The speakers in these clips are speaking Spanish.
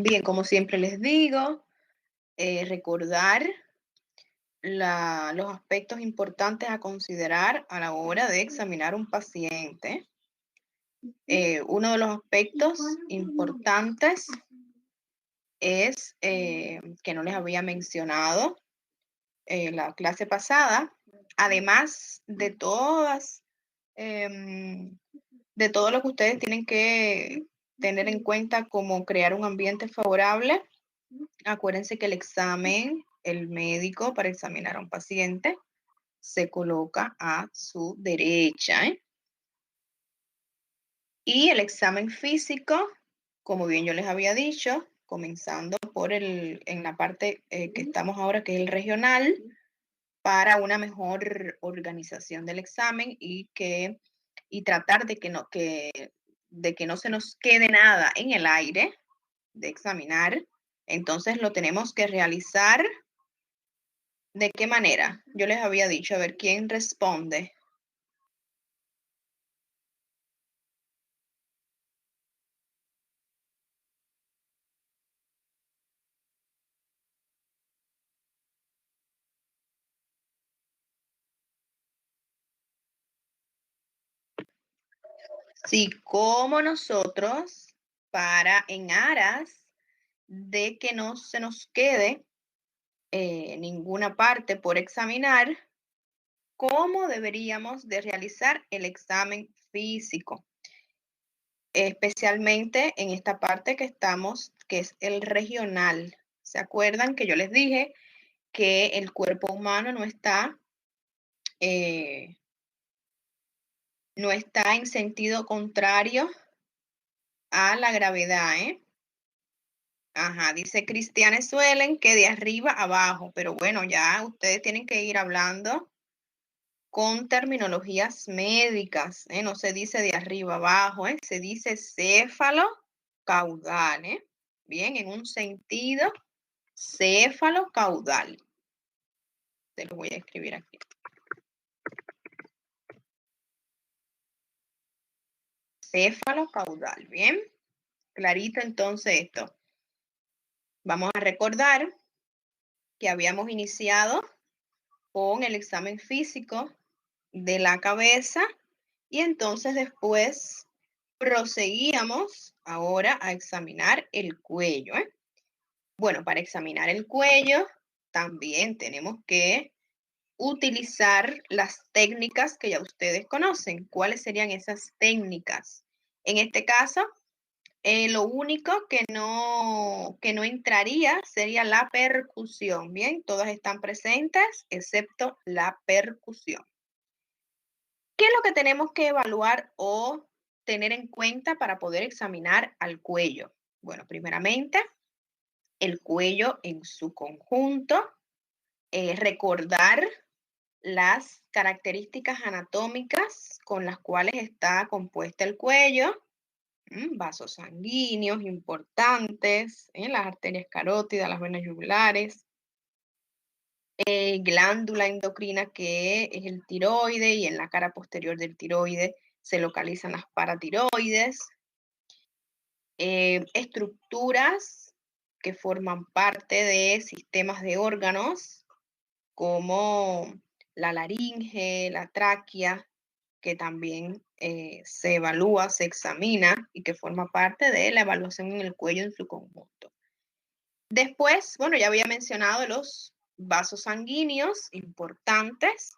Bien, como siempre les digo, recordar los aspectos importantes a considerar a la hora de examinar un paciente. Uno de los aspectos importantes es que no les había mencionado la clase pasada, además de todo lo que ustedes tienen que tener en cuenta como crear un ambiente favorable. Acuérdense que el examen, el médico para examinar a un paciente se coloca a su derecha, ¿eh? Y el examen físico, como bien yo les había dicho, comenzando en la parte que estamos ahora, que es el regional, para una mejor organización del examen y tratar de que no se nos quede nada en el aire de examinar. Entonces lo tenemos que realizar. ¿De qué manera? Yo les había dicho, a ver quién responde. Sí, como nosotros, en aras de que no se nos quede ninguna parte por examinar, cómo deberíamos de realizar el examen físico, especialmente en esta parte que estamos, que es el regional. ¿Se acuerdan que yo les dije que el cuerpo humano eh, no está en sentido contrario a la gravedad, ¿eh? Ajá, dice Cristiane Suelen que de arriba a abajo, pero bueno, ya ustedes tienen que ir hablando con terminologías médicas, ¿eh? No se dice de arriba abajo, ¿eh? Se dice céfalo caudal, ¿eh? Bien, en un sentido céfalo caudal. Te lo voy a escribir aquí. Céfalo caudal, ¿bien? Clarito entonces esto. Vamos a recordar que habíamos iniciado con el examen físico de la cabeza y entonces después proseguíamos ahora a examinar el cuello, ¿eh? Bueno, para examinar el cuello también tenemos que utilizar las técnicas que ya ustedes conocen. ¿Cuáles serían esas técnicas? En este caso, lo único que no entraría sería la percusión. Bien, todas están presentes excepto la percusión. ¿Qué es lo que tenemos que evaluar o tener en cuenta para poder examinar al cuello? Bueno, primeramente, el cuello en su conjunto, recordar las características anatómicas con las cuales está compuesta el cuello, vasos sanguíneos importantes, las arterias carótidas, las venas yugulares, glándula endocrina que es el tiroide y en la cara posterior del tiroide se localizan las paratiroides, estructuras que forman parte de sistemas de órganos como la laringe, la tráquea, que también se evalúa, se examina y que forma parte de la evaluación en el cuello en su conjunto. Después, bueno, ya había mencionado los vasos sanguíneos importantes,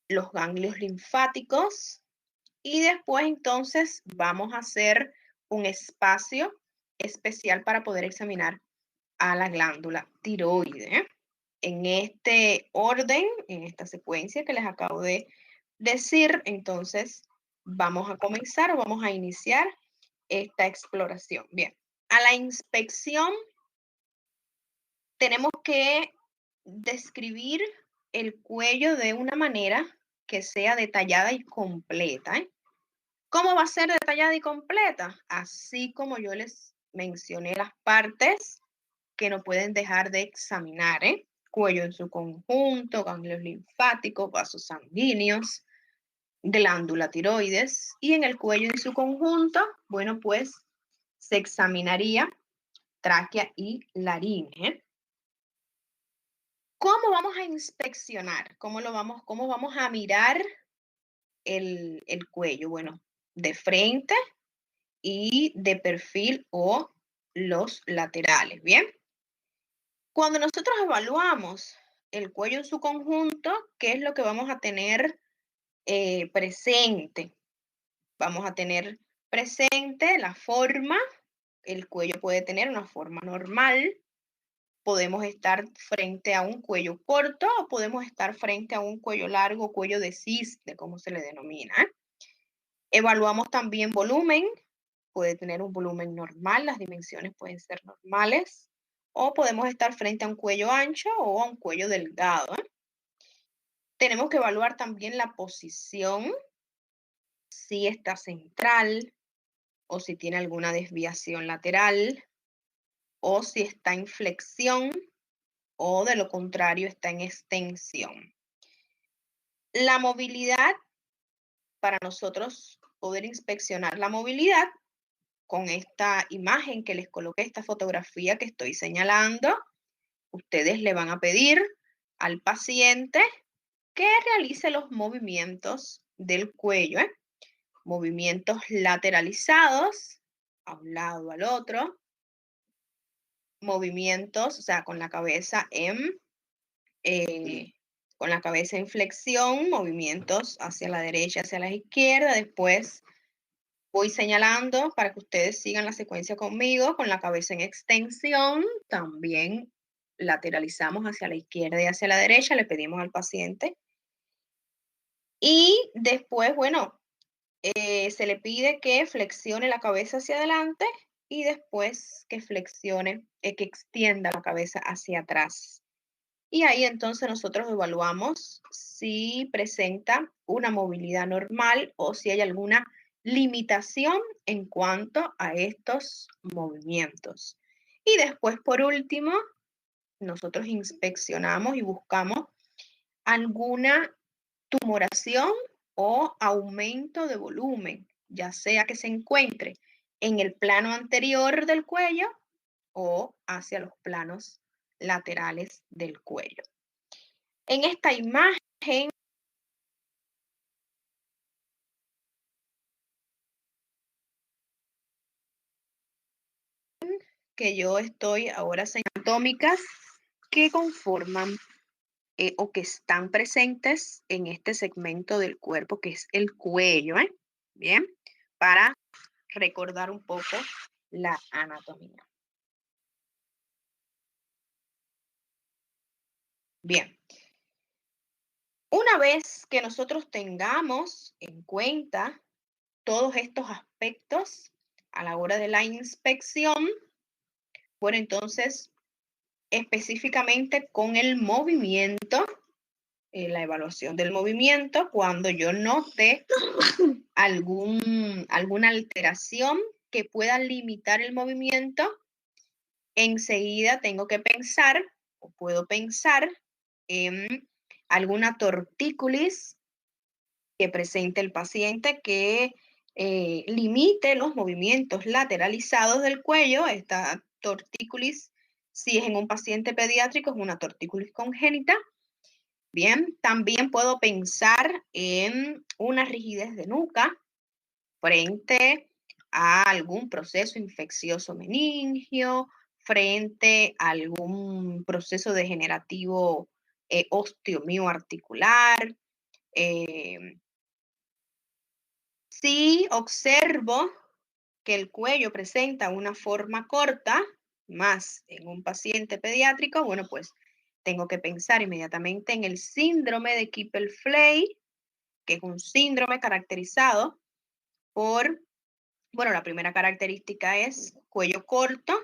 los ganglios linfáticos y después entonces vamos a hacer un espacio especial para poder examinar a la glándula tiroide. En este orden, en esta secuencia que les acabo de decir, entonces vamos a comenzar o vamos a iniciar esta exploración. Bien, a la inspección tenemos que describir el cuello de una manera que sea detallada y completa, ¿eh? ¿Cómo va a ser detallada y completa? Así como yo les mencioné las partes que no pueden dejar de examinar, ¿eh? Cuello en su conjunto, ganglios linfáticos, vasos sanguíneos, glándula tiroides y en el cuello en su conjunto, bueno, pues se examinaría tráquea y laringe. ¿Cómo vamos a inspeccionar? ¿Cómo vamos a mirar el cuello? Bueno, de frente y de perfil o los laterales, ¿bien? Cuando nosotros evaluamos el cuello en su conjunto, ¿qué es lo que vamos a tener presente? Vamos a tener presente la forma. El cuello puede tener una forma normal. Podemos estar frente a un cuello corto o podemos estar frente a un cuello largo, cuello de cisne, como se le denomina. Evaluamos también volumen. Puede tener un volumen normal, las dimensiones pueden ser normales. O podemos estar frente a un cuello ancho o a un cuello delgado. Tenemos que evaluar también la posición, si está central o si tiene alguna desviación lateral o si está en flexión o de lo contrario está en extensión. La movilidad, para nosotros poder inspeccionar la movilidad, con esta imagen que les coloqué, esta fotografía que estoy señalando, ustedes le van a pedir al paciente que realice los movimientos del cuello, movimientos lateralizados, a un lado al otro, movimientos, o sea, con la cabeza en flexión, movimientos hacia la derecha, hacia la izquierda, después voy señalando para que ustedes sigan la secuencia conmigo, con la cabeza en extensión, también lateralizamos hacia la izquierda y hacia la derecha, le pedimos al paciente. Y después, bueno, se le pide que flexione la cabeza hacia adelante y después que flexione, que extienda la cabeza hacia atrás. Y ahí entonces nosotros evaluamos si presenta una movilidad normal o si hay alguna limitación en cuanto a estos movimientos. Y después, por último, nosotros inspeccionamos y buscamos alguna tumoración o aumento de volumen, ya sea que se encuentre en el plano anterior del cuello o hacia los planos laterales del cuello. En esta imagen que yo estoy ahora anatómicas que conforman o que están presentes en este segmento del cuerpo que es el cuello, Bien, para recordar un poco la anatomía. Bien. Una vez que nosotros tengamos en cuenta todos estos aspectos a la hora de la inspección, bueno, entonces específicamente con el movimiento, la evaluación del movimiento, cuando yo note alguna alteración que pueda limitar el movimiento, enseguida tengo que pensar o puedo pensar en alguna tortícolis que presente el paciente que limite los movimientos lateralizados del cuello. Esta tortícolis, si es en un paciente pediátrico, es una tortícolis congénita. Bien, también puedo pensar en una rigidez de nuca frente a algún proceso infeccioso meningio, frente a algún proceso degenerativo osteomioarticular. Si observo que el cuello presenta una forma corta, más en un paciente pediátrico, bueno, pues tengo que pensar inmediatamente en el síndrome de Kipple-Fley, que es un síndrome caracterizado por, bueno, la primera característica es cuello corto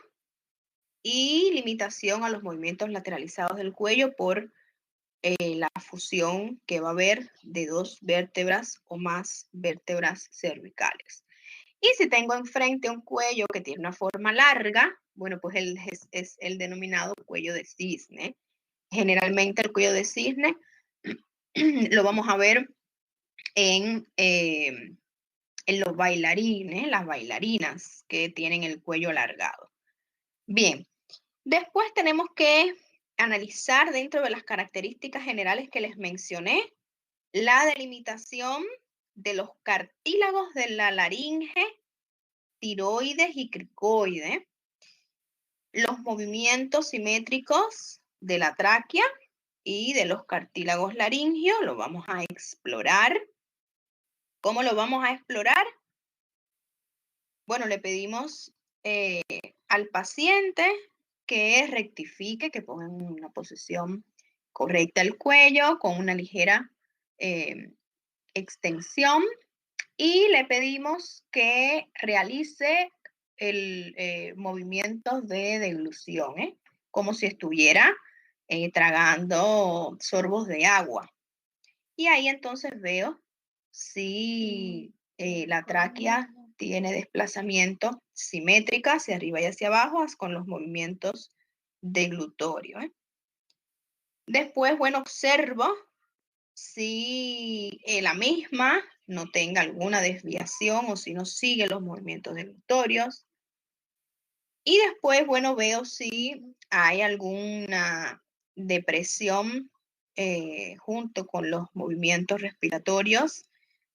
y limitación a los movimientos lateralizados del cuello por la fusión que va a haber de dos vértebras o más vértebras cervicales. Y si tengo enfrente un cuello que tiene una forma larga, bueno, pues es el denominado cuello de cisne. Generalmente el cuello de cisne lo vamos a ver en los bailarines, las bailarinas que tienen el cuello alargado. Bien, después tenemos que analizar dentro de las características generales que les mencioné, la delimitación de los cartílagos de la laringe, tiroides y cricoide, los movimientos simétricos de la tráquea y de los cartílagos laringios, lo vamos a explorar. ¿Cómo lo vamos a explorar? Bueno, le pedimos al paciente que rectifique, que ponga en una posición correcta el cuello con una ligera extensión y le pedimos que realice el movimiento de deglución, como si estuviera tragando sorbos de agua. Y ahí entonces veo si la tráquea tiene desplazamiento simétrico hacia arriba y hacia abajo con los movimientos deglutorios. Después, bueno, observo si la misma no tenga alguna desviación o si no sigue los movimientos deglutorios. Y después, bueno, veo si hay alguna depresión junto con los movimientos respiratorios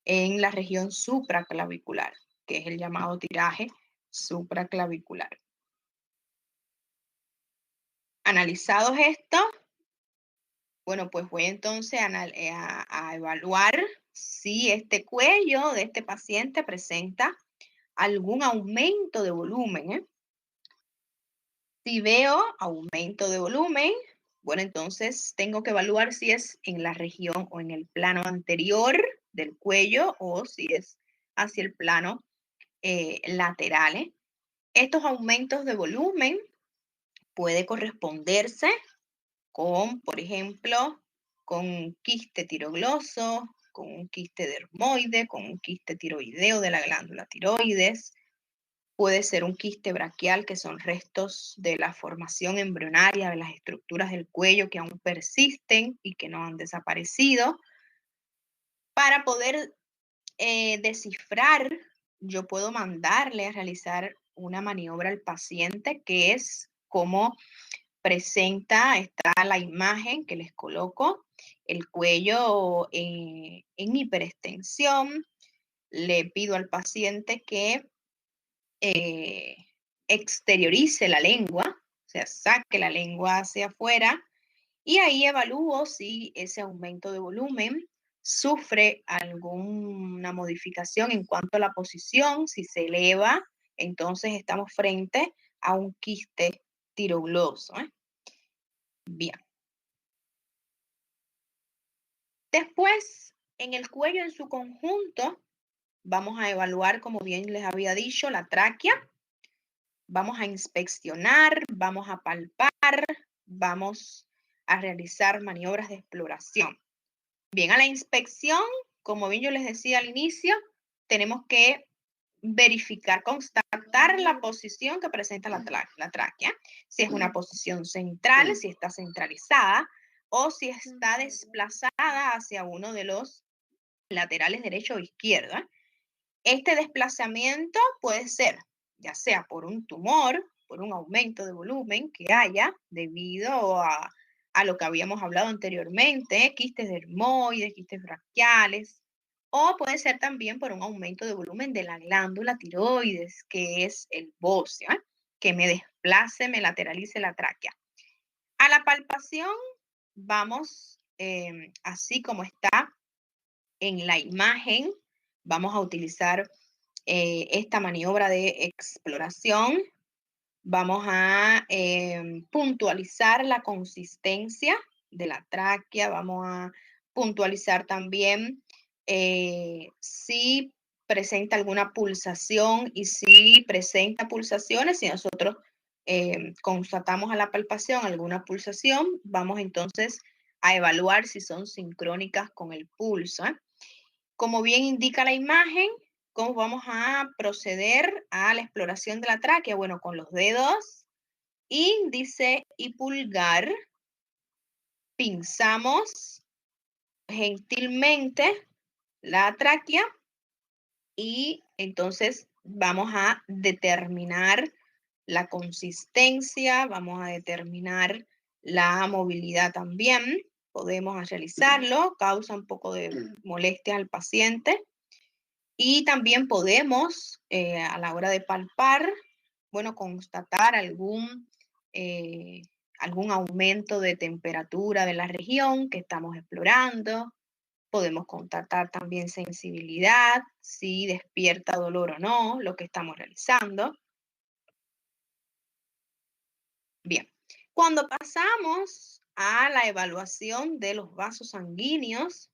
en la región supraclavicular, que es el llamado tiraje supraclavicular. Analizados esto, bueno, pues voy entonces a evaluar si este cuello de este paciente presenta algún aumento de volumen. Si veo aumento de volumen, bueno, entonces tengo que evaluar si es en la región o en el plano anterior del cuello o si es hacia el plano lateral. Estos aumentos de volumen puede corresponderse con, por ejemplo, con un quiste tirogloso, con un quiste dermoide, con un quiste tiroideo de la glándula tiroides. Puede ser un quiste braquial, que son restos de la formación embrionaria de las estructuras del cuello que aún persisten y que no han desaparecido. Para poder descifrar, yo puedo mandarle a realizar una maniobra al paciente, que es como presenta, está la imagen que les coloco, el cuello en hiperextensión. Le pido al paciente que exteriorice la lengua, o sea, saque la lengua hacia afuera, y ahí evalúo si ese aumento de volumen sufre alguna modificación en cuanto a la posición. Si se eleva, entonces estamos frente a un quiste tirogloso. Bien. Después, en el cuello en su conjunto, vamos a evaluar, como bien les había dicho, la tráquea. Vamos a inspeccionar, vamos a palpar, vamos a realizar maniobras de exploración. Bien, a la inspección, como bien yo les decía al inicio, tenemos que verificar, constatar la posición que presenta la tráquea, si es una posición central, si está centralizada o si está desplazada hacia uno de los laterales derecho o izquierda. Este desplazamiento puede ser ya sea por un tumor, por un aumento de volumen que haya debido a lo que habíamos hablado anteriormente, quistes dermoides, quistes braquiales, o puede ser también por un aumento de volumen de la glándula tiroides, que es el bóceo, que me desplace, me lateralice la tráquea. A la palpación vamos, así como está en la imagen, vamos a utilizar esta maniobra de exploración. Vamos a puntualizar la consistencia de la tráquea, vamos a puntualizar también si presenta alguna pulsación, y si presenta pulsaciones, si nosotros constatamos a la palpación alguna pulsación, vamos entonces a evaluar si son sincrónicas con el pulso. Como bien indica la imagen, ¿cómo vamos a proceder a la exploración de la tráquea? Bueno, con los dedos índice y pulgar pinzamos gentilmente la tráquea y entonces vamos a determinar la consistencia, vamos a determinar la movilidad también. Podemos realizarlo, causa un poco de molestia al paciente. Y también podemos, a la hora de palpar, bueno, constatar algún aumento de temperatura de la región que estamos explorando. Podemos constatar también sensibilidad, si despierta dolor o no lo que estamos realizando. Bien, cuando pasamos a la evaluación de los vasos sanguíneos,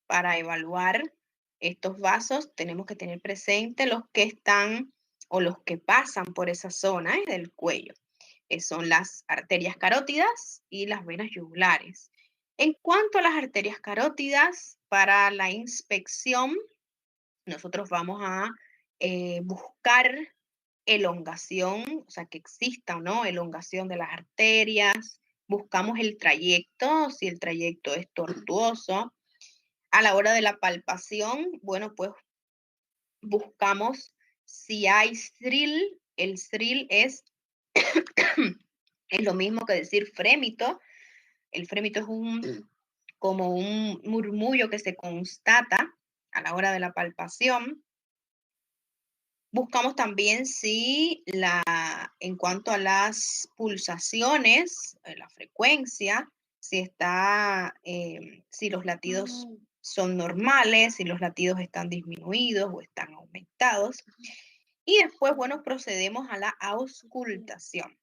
para evaluar estos vasos tenemos que tener presente los que están o los que pasan por esa zona del cuello, que son las arterias carótidas y las venas yugulares. En cuanto a las arterias carótidas, para la inspección, nosotros vamos a buscar elongación, o sea, que exista o no elongación de las arterias. Buscamos el trayecto, si el trayecto es tortuoso. A la hora de la palpación, bueno, pues buscamos si hay thrill. El thrill es lo mismo que decir frémito. El frémito es como un murmullo que se constata a la hora de la palpación. Buscamos también si en cuanto a las pulsaciones, la frecuencia, si los latidos son normales, si los latidos están disminuidos o están aumentados. Y después, bueno, procedemos a la auscultación.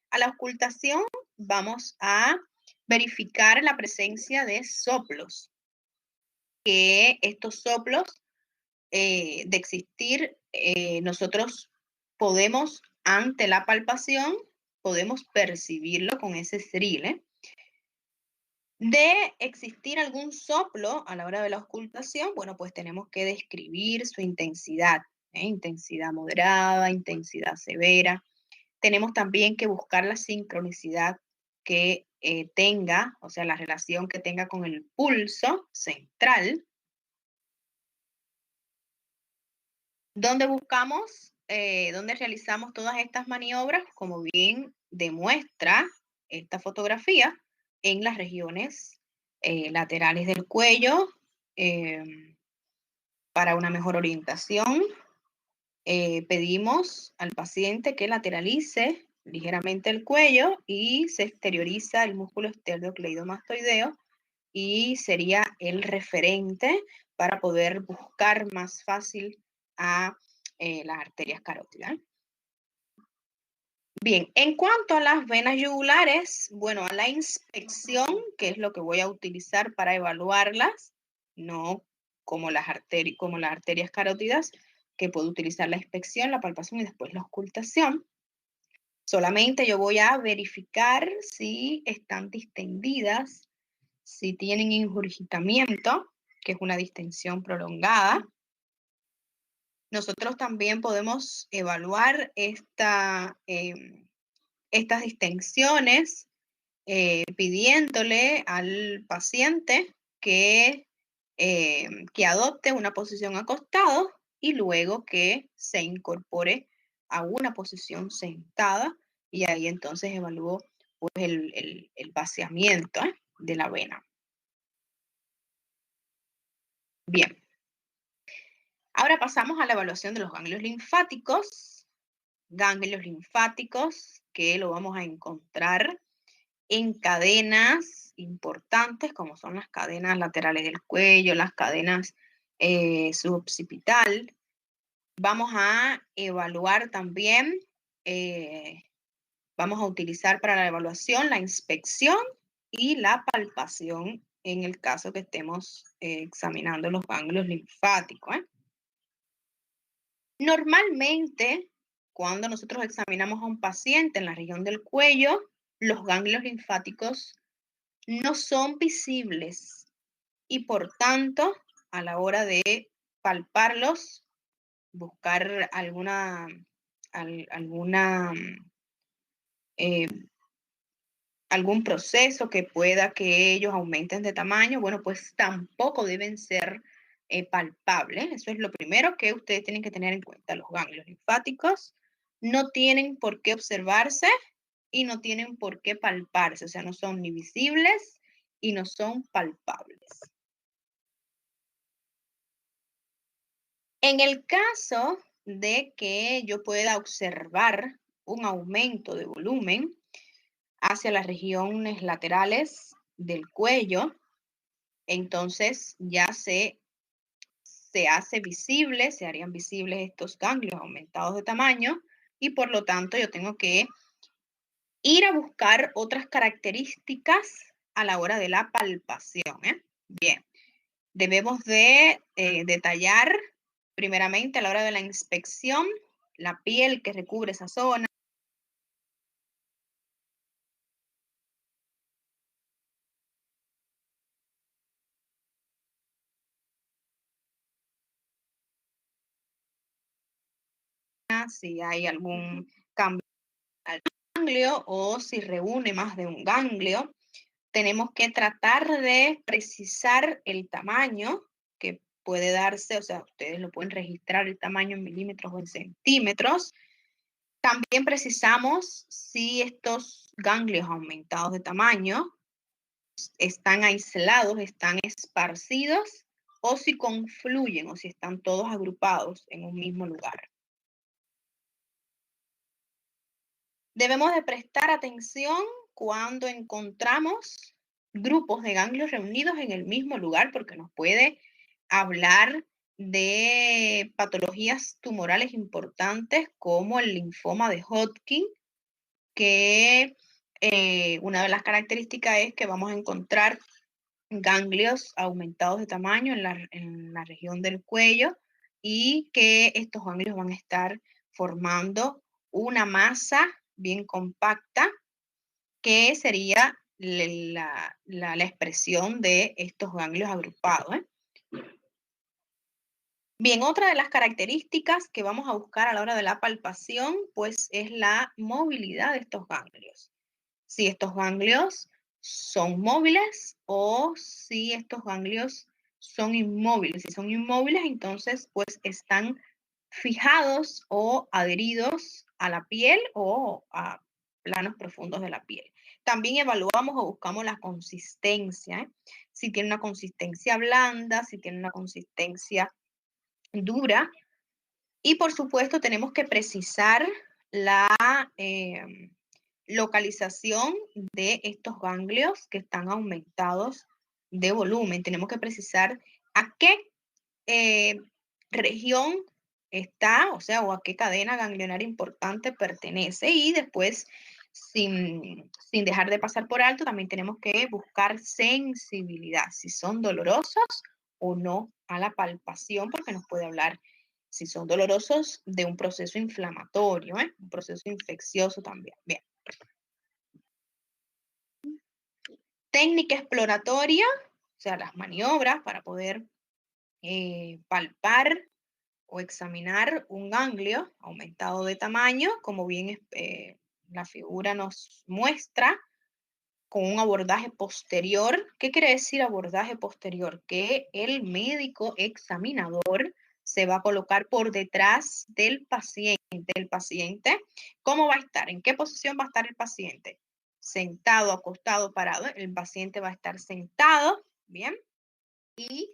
A la auscultación vamos a verificar la presencia de soplos, que estos soplos de existir, nosotros podemos, ante la palpación, podemos percibirlo con ese thrill. De existir algún soplo a la hora de la auscultación, bueno, pues tenemos que describir su intensidad, intensidad moderada, intensidad severa. Tenemos también que buscar la sincronicidad que tenga, o sea, la relación que tenga con el pulso central, donde donde realizamos todas estas maniobras, como bien demuestra esta fotografía, en las regiones laterales del cuello, para una mejor orientación. Pedimos al paciente que lateralice ligeramente el cuello y se exterioriza el músculo esternocleidomastoideo, y sería el referente para poder buscar más fácil a las arterias carótidas. Bien, en cuanto a las venas yugulares, bueno, a la inspección, que es lo que voy a utilizar para evaluarlas, no como las arterias carótidas, que puedo utilizar la inspección, la palpación y después la auscultación. Solamente yo voy a verificar si están distendidas, si tienen ingurgitamiento, que es una distensión prolongada. Nosotros también podemos evaluar estas distensiones pidiéndole al paciente que adopte una posición acostado y luego que se incorpore a una posición sentada, y ahí entonces evalúo pues, el vaciamiento de la vena. Bien. Ahora pasamos a la evaluación de los ganglios linfáticos. Ganglios linfáticos que lo vamos a encontrar en cadenas importantes, como son las cadenas laterales del cuello, las cadenas suboccipital. Vamos a evaluar también, vamos a utilizar para la evaluación la inspección y la palpación en el caso que estemos examinando los ganglios linfáticos. Normalmente, cuando nosotros examinamos a un paciente en la región del cuello, los ganglios linfáticos no son visibles y por tanto, a la hora de palparlos, buscar algún proceso que pueda que ellos aumenten de tamaño, bueno, pues tampoco deben ser palpables. Eso es lo primero que ustedes tienen que tener en cuenta. Los ganglios linfáticos no tienen por qué observarse y no tienen por qué palparse, o sea, no son ni visibles y no son palpables. En el caso de que yo pueda observar un aumento de volumen hacia las regiones laterales del cuello, entonces ya se hace visible, se harían visibles estos ganglios aumentados de tamaño y por lo tanto yo tengo que ir a buscar otras características a la hora de la palpación. Bien, debemos de detallar primeramente a la hora de la inspección la piel que recubre esa zona. Si hay algún cambio al ganglio o si reúne más de un ganglio. Tenemos que tratar de precisar el tamaño que puede darse, o sea, ustedes lo pueden registrar el tamaño en milímetros o en centímetros. También precisamos si estos ganglios aumentados de tamaño están aislados, están esparcidos o si confluyen o si están todos agrupados en un mismo lugar. Debemos de prestar atención cuando encontramos grupos de ganglios reunidos en el mismo lugar porque nos puede hablar de patologías tumorales importantes como el linfoma de Hodgkin, que una de las características es que vamos a encontrar ganglios aumentados de tamaño en la región del cuello y que estos ganglios van a estar formando una masa bien compacta que sería la expresión de estos ganglios agrupados. Bien, otra de las características que vamos a buscar a la hora de la palpación, pues es la movilidad de estos ganglios. Si estos ganglios son móviles o si estos ganglios son inmóviles. Si son inmóviles, entonces pues están fijados o adheridos a la piel o a planos profundos de la piel. También evaluamos o buscamos la consistencia, si tiene una consistencia blanda, si tiene una consistencia dura. Y por supuesto tenemos que precisar la localización de estos ganglios que están aumentados de volumen. Tenemos que precisar a qué región está, o sea, o a qué cadena ganglionar importante pertenece y después, sin dejar de pasar por alto, también tenemos que buscar sensibilidad, si son dolorosos o no a la palpación, porque nos puede hablar, si son dolorosos, de un proceso inflamatorio, un proceso infeccioso también. Bien. Técnica exploratoria, o sea, las maniobras para poder palpar o examinar un ganglio aumentado de tamaño, como bien la figura nos muestra, con un abordaje posterior. ¿Qué quiere decir abordaje posterior? Que el médico examinador se va a colocar por detrás del paciente. El paciente, ¿cómo va a estar? ¿En qué posición va a estar el paciente? Sentado, acostado, parado. El paciente va a estar sentado, ¿bien? Y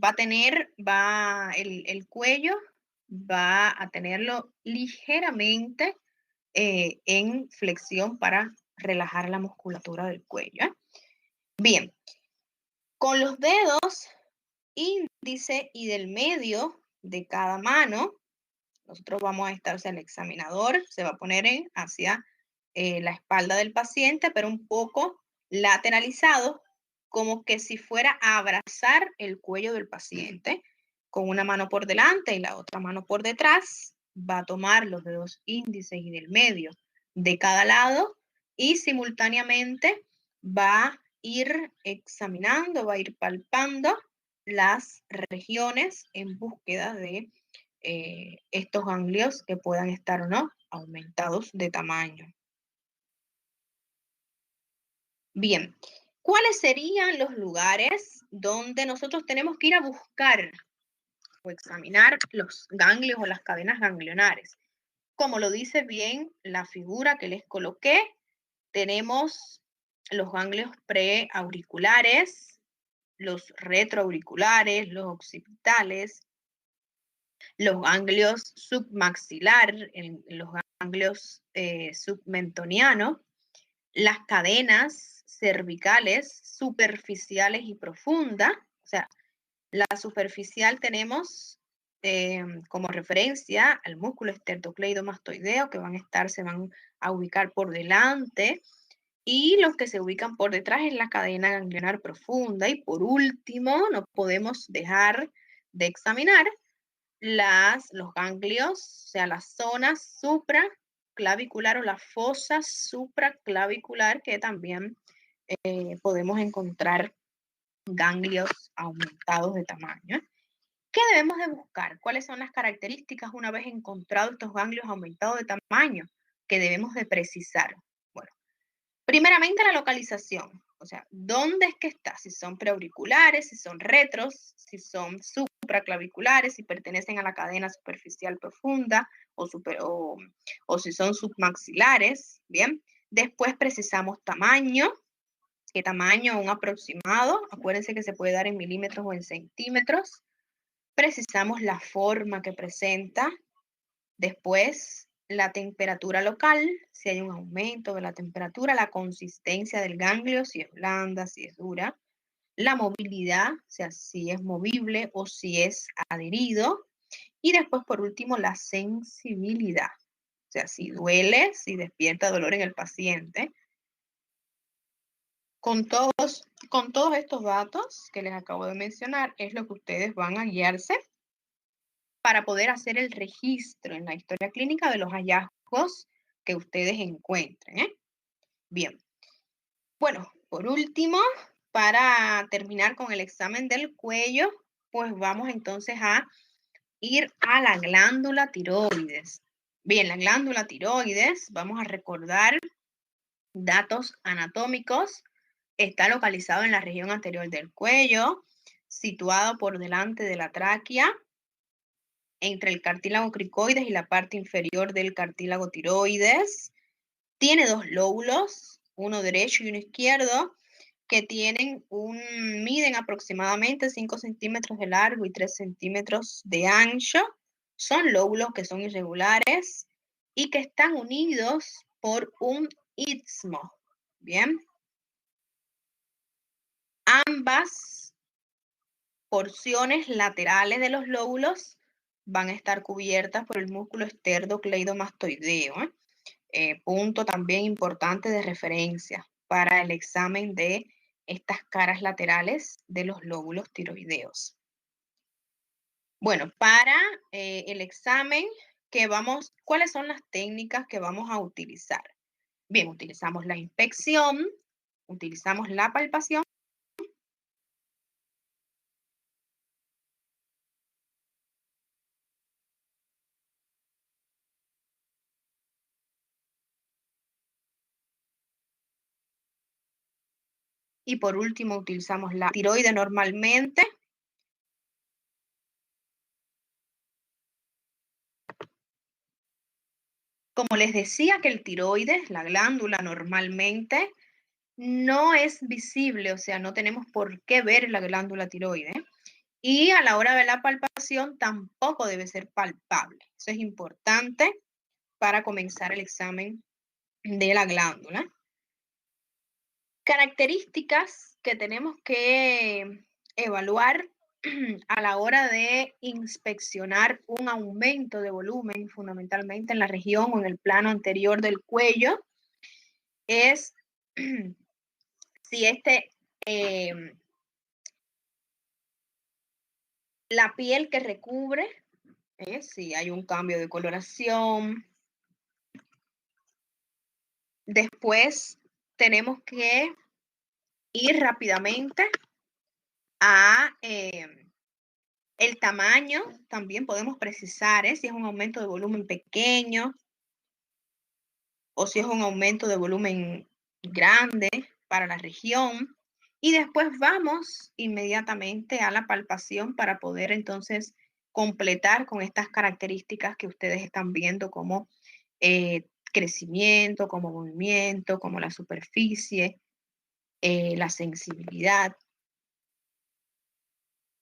va a tener, el cuello va a tenerlo ligeramente en flexión para relajar la musculatura del cuello. Bien, con los dedos índice y del medio de cada mano, nosotros vamos a estar, o sea, el examinador se va a poner hacia la espalda del paciente, pero un poco lateralizado, como que si fuera a abrazar el cuello del paciente, con una mano por delante y la otra mano por detrás. Va a tomar los dedos índices y del medio de cada lado y simultáneamente va a ir examinando, va a ir palpando las regiones en búsqueda de estos ganglios que puedan estar o no aumentados de tamaño. Bien, ¿cuáles serían los lugares donde nosotros tenemos que ir a buscar o examinar los ganglios o las cadenas ganglionares? como lo dice bien la figura que les coloqué, tenemos los ganglios preauriculares, los retroauriculares, los occipitales, los ganglios submaxilar, los ganglios submentonianos, las cadenas cervicales superficiales y profundas. O sea, la superficial tenemos como referencia al músculo esternocleidomastoideo, que se van a ubicar por delante, y los que se ubican por detrás es la cadena ganglionar profunda. Y por último, no podemos dejar de examinar los ganglios, o sea, la zona supraclavicular o la fosa supraclavicular, que también podemos encontrar ganglios aumentados de tamaño. ¿Qué debemos de buscar? ¿Cuáles son las características una vez encontrados estos ganglios aumentados de tamaño que debemos de precisar? Bueno, primeramente la localización, o sea, ¿dónde es que está? Si son preauriculares, si son retros, si son supraclaviculares, si pertenecen a la cadena superficial profunda o si son submaxilares, ¿bien? Después precisamos tamaño. ¿Qué tamaño? Un aproximado. Acuérdense que se puede dar en milímetros o en centímetros. Precisamos la forma que presenta. Después, la temperatura local, si hay un aumento de la temperatura, la consistencia del ganglio, si es blanda, si es dura, la movilidad, o sea, si es movible o si es adherido, y después, por último, la sensibilidad, o sea, si duele, si despierta dolor en el paciente. Con todos estos datos que les acabo de mencionar, es lo que ustedes van a guiarse para poder hacer el registro en la historia clínica de los hallazgos que ustedes encuentren. Bien. Bueno, por último, para terminar con el examen del cuello, pues vamos entonces a ir a la glándula tiroides. Bien, la glándula tiroides, vamos a recordar datos anatómicos. Está localizado en la región anterior del cuello, situado por delante de la tráquea, entre el cartílago cricoides y la parte inferior del cartílago tiroides. Tiene dos lóbulos, uno derecho y uno izquierdo, que miden aproximadamente 5 centímetros de largo y 3 centímetros de ancho. Son lóbulos que son irregulares y que están unidos por un istmo. Bien. Ambas porciones laterales de los lóbulos van a estar cubiertas por el músculo esternocleidomastoideo. Punto también importante de referencia para el examen de estas caras laterales de los lóbulos tiroideos. Bueno, para el examen ¿cuáles son las técnicas que vamos a utilizar? Bien, utilizamos la inspección, utilizamos la palpación. Y por último, utilizamos la tiroide normalmente. Como les decía que el tiroides, la glándula normalmente, no es visible, o sea, no tenemos por qué ver la glándula tiroide. Y a la hora de la palpación tampoco debe ser palpable. Eso es importante para comenzar el examen de la glándula. Características que tenemos que evaluar a la hora de inspeccionar un aumento de volumen, fundamentalmente en la región o en el plano anterior del cuello, es si la piel que recubre, si hay un cambio de coloración. Después tenemos que ir rápidamente a el tamaño. También podemos precisar si es un aumento de volumen pequeño o si es un aumento de volumen grande para la región. Y después vamos inmediatamente a la palpación para poder entonces completar con estas características que ustedes están viendo como crecimiento, como movimiento, como la superficie, la sensibilidad.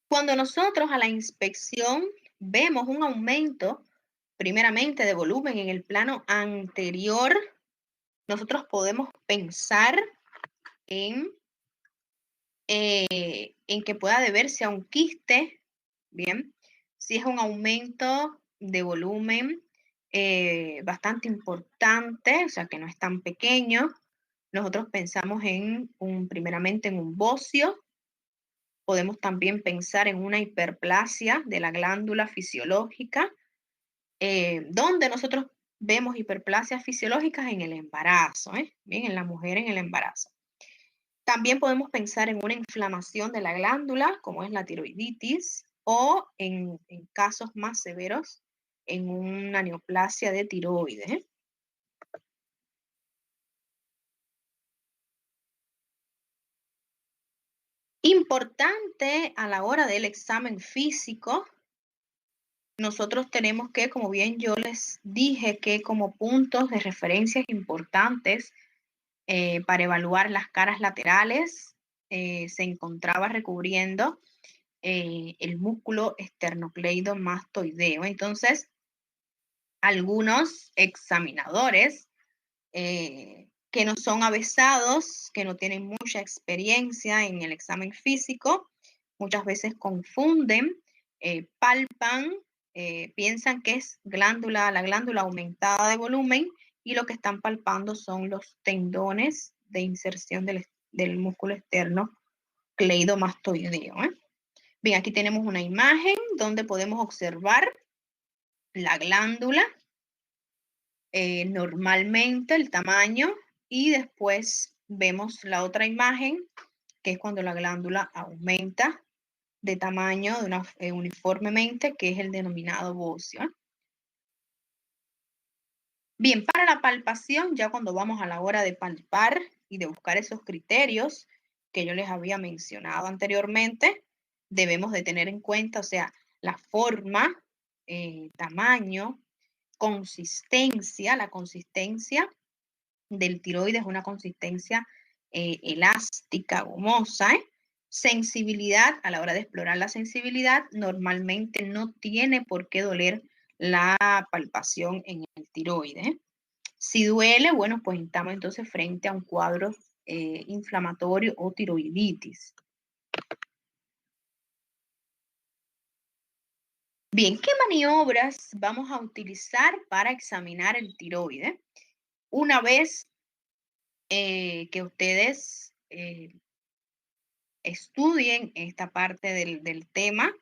Cuando nosotros a la inspección vemos un aumento, primeramente de volumen en el plano anterior, nosotros podemos pensar en que pueda deberse a un quiste, bien, si es un aumento de volumen bastante importante, o sea que no es tan pequeño, nosotros pensamos primeramente en un bocio. Podemos también pensar en una hiperplasia de la glándula fisiológica, donde nosotros vemos hiperplasias fisiológicas en el embarazo, bien, en la mujer en el embarazo. También podemos pensar en una inflamación de la glándula, como es la tiroiditis, o en casos más severos, en una neoplasia de tiroides. Importante a la hora del examen físico, nosotros tenemos que, como bien yo les dije, que como puntos de referencia importantes para evaluar las caras laterales, se encontraba recubriendo el músculo esternocleidomastoideo. Entonces, algunos examinadores que no son avesados, que no tienen mucha experiencia en el examen físico, muchas veces confunden, palpan, piensan que es la glándula aumentada de volumen y lo que están palpando son los tendones de inserción del músculo externo cleidomastoideo. Bien, aquí tenemos una imagen donde podemos observar la glándula, normalmente el tamaño, y después vemos la otra imagen, que es cuando la glándula aumenta de tamaño uniformemente, que es el denominado bocio. Bien, para la palpación, ya cuando vamos a la hora de palpar y de buscar esos criterios que yo les había mencionado anteriormente, debemos de tener en cuenta, o sea, la forma, tamaño, consistencia. La consistencia del tiroides es una consistencia elástica, gomosa. Sensibilidad, a la hora de explorar la sensibilidad, normalmente no tiene por qué doler la palpación en el tiroides. Si duele, bueno, pues estamos entonces frente a un cuadro inflamatorio o tiroiditis. Bien, ¿qué maniobras vamos a utilizar para examinar el tiroides? Una vez que ustedes estudien esta parte del tema,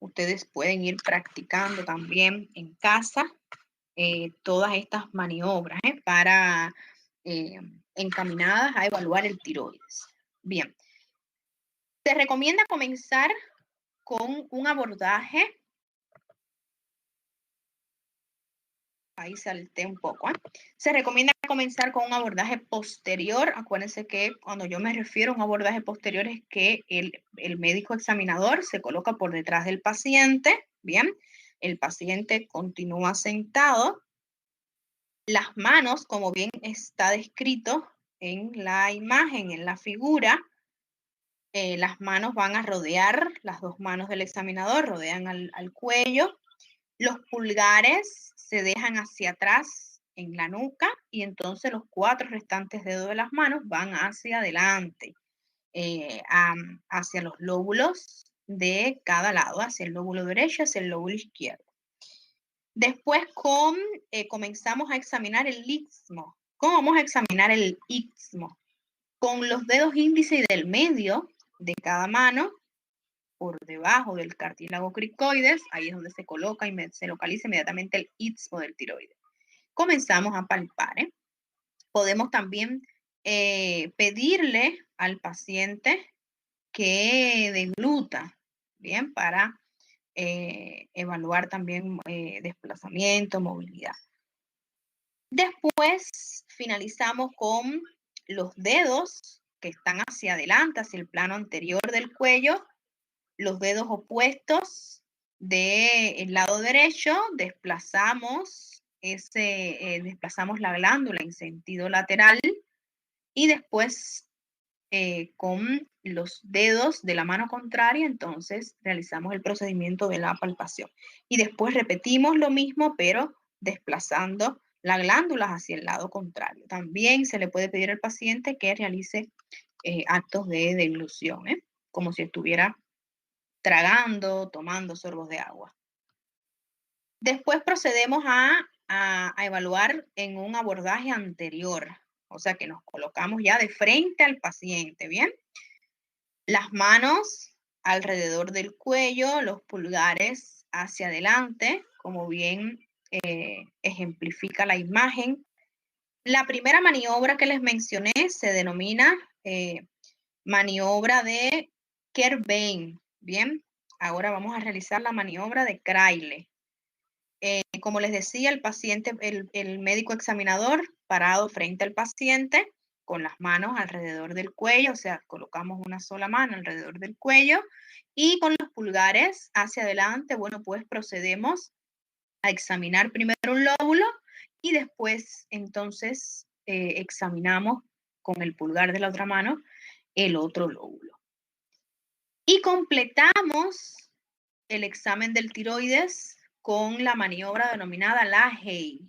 ustedes pueden ir practicando también en casa todas estas maniobras para encaminadas a evaluar el tiroides. Bien, se recomienda comenzar con un abordaje. Ahí salté un poco. Se recomienda comenzar con un abordaje posterior. Acuérdense que cuando yo me refiero a un abordaje posterior es que el médico examinador se coloca por detrás del paciente. Bien, el paciente continúa sentado. Las manos, como bien está descrito en la imagen, en la figura, las manos van a rodear, las dos manos del examinador rodean al cuello. Los pulgares se dejan hacia atrás en la nuca y entonces los 4 restantes dedos de las manos van hacia adelante, hacia los lóbulos de cada lado, hacia el lóbulo derecho, hacia el lóbulo izquierdo. Después comenzamos a examinar el istmo. ¿Cómo vamos a examinar el istmo? Con los dedos índice y del medio de cada mano, por debajo del cartílago cricoides, ahí es donde se coloca y se localiza inmediatamente el istmo del tiroides. Comenzamos a palpar. Podemos también pedirle al paciente que degluta, bien, para evaluar también desplazamiento, movilidad. Después finalizamos con los dedos que están hacia adelante, hacia el plano anterior del cuello, los dedos opuestos del lado derecho, desplazamos la glándula en sentido lateral y después con los dedos de la mano contraria, entonces realizamos el procedimiento de la palpación. Y después repetimos lo mismo, pero desplazando la glándula hacia el lado contrario. También se le puede pedir al paciente que realice actos de deglución, como si estuviera tragando, tomando sorbos de agua. Después procedemos a evaluar en un abordaje anterior, o sea que nos colocamos ya de frente al paciente, ¿bien? Las manos alrededor del cuello, los pulgares hacia adelante, como bien ejemplifica la imagen. La primera maniobra que les mencioné se denomina maniobra de Kerr-Vein, ¿bien? Ahora vamos a realizar la maniobra de Kraile. Como les decía, el paciente, el médico examinador parado frente al paciente con las manos alrededor del cuello, o sea, colocamos una sola mano alrededor del cuello y con los pulgares hacia adelante, bueno, pues procedemos a examinar primero un lóbulo y después entonces examinamos con el pulgar de la otra mano el otro lóbulo. Y completamos el examen del tiroides con la maniobra denominada Lahey.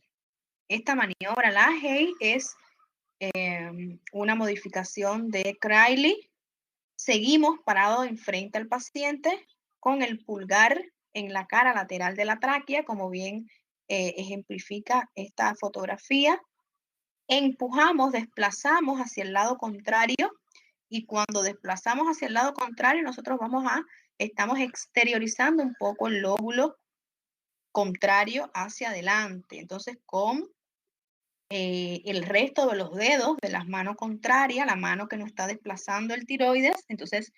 Esta maniobra Lahey es una modificación de Kraile. Seguimos parados enfrente al paciente con el pulgar en la cara lateral de la tráquea, como bien ejemplifica esta fotografía. Empujamos, desplazamos hacia el lado contrario y cuando desplazamos hacia el lado contrario, nosotros estamos exteriorizando un poco el lóbulo contrario hacia adelante. Entonces, con el resto de los dedos de las manos contrarias, la mano que no está desplazando el tiroides, entonces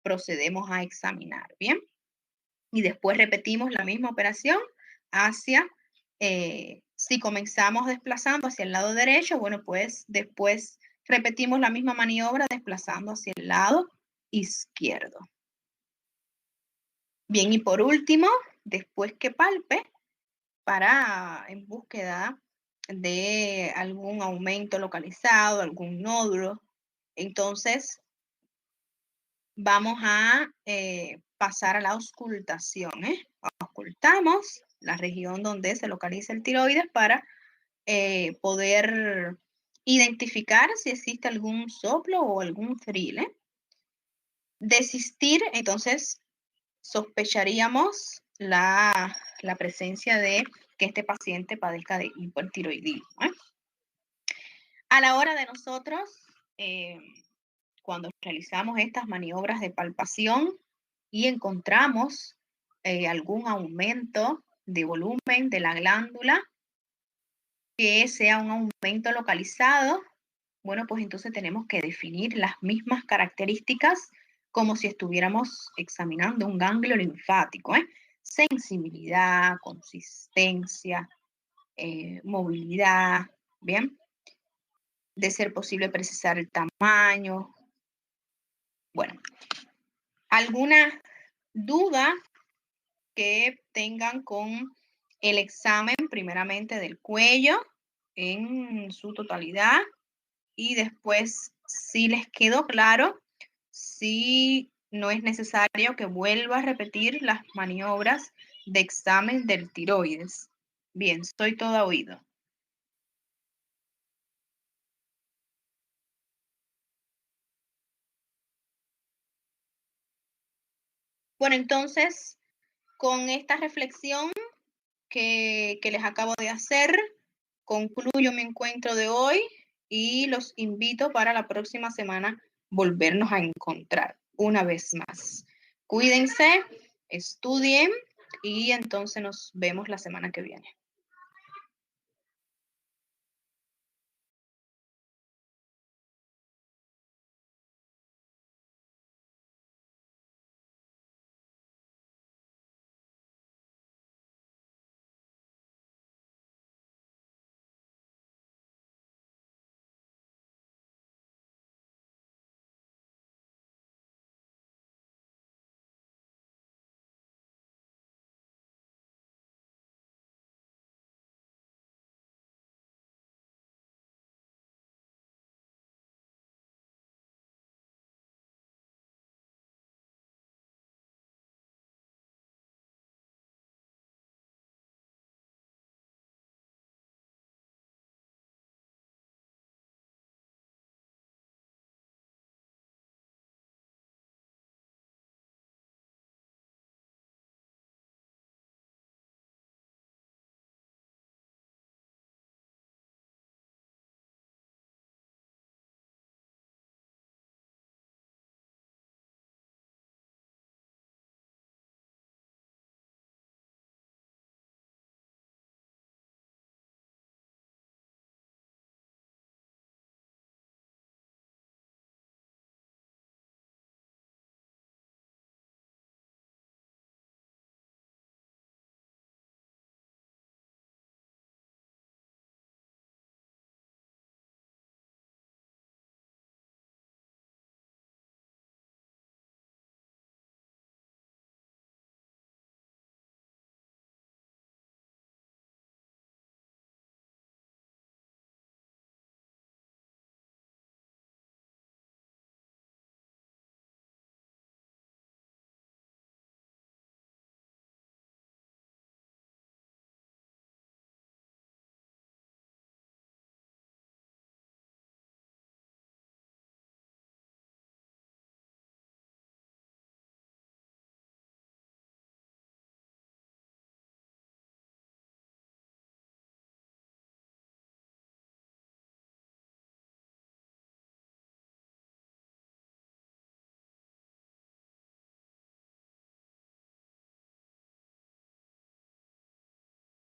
procedemos a examinar, ¿bien? Y después repetimos la misma operación hacia, si comenzamos desplazando hacia el lado derecho, bueno, pues después repetimos la misma maniobra desplazando hacia el lado izquierdo. Bien, y por último, después que palpe, en búsqueda de algún aumento localizado, algún nódulo, entonces vamos a pasar a la auscultación. Auscultamos la región donde se localiza el tiroides para poder identificar si existe algún soplo o algún frile. Desistir, entonces sospecharíamos la presencia de que este paciente padezca de hipertiroidismo. A la hora de nosotros, cuando realizamos estas maniobras de palpación y encontramos algún aumento de volumen de la glándula, que sea un aumento localizado, bueno, pues entonces tenemos que definir las mismas características como si estuviéramos examinando un ganglio linfático, sensibilidad, consistencia, movilidad, ¿bien? De ser posible precisar el tamaño. Bueno, ¿alguna duda que tengan con el examen primeramente del cuello en su totalidad? Y después, si les quedó claro, si no es necesario que vuelva a repetir las maniobras de examen del tiroides. Bien, estoy toda oído. Bueno, entonces, con esta reflexión que les acabo de hacer, concluyo mi encuentro de hoy y los invito para la próxima semana volvernos a encontrar una vez más. Cuídense, estudien y entonces nos vemos la semana que viene.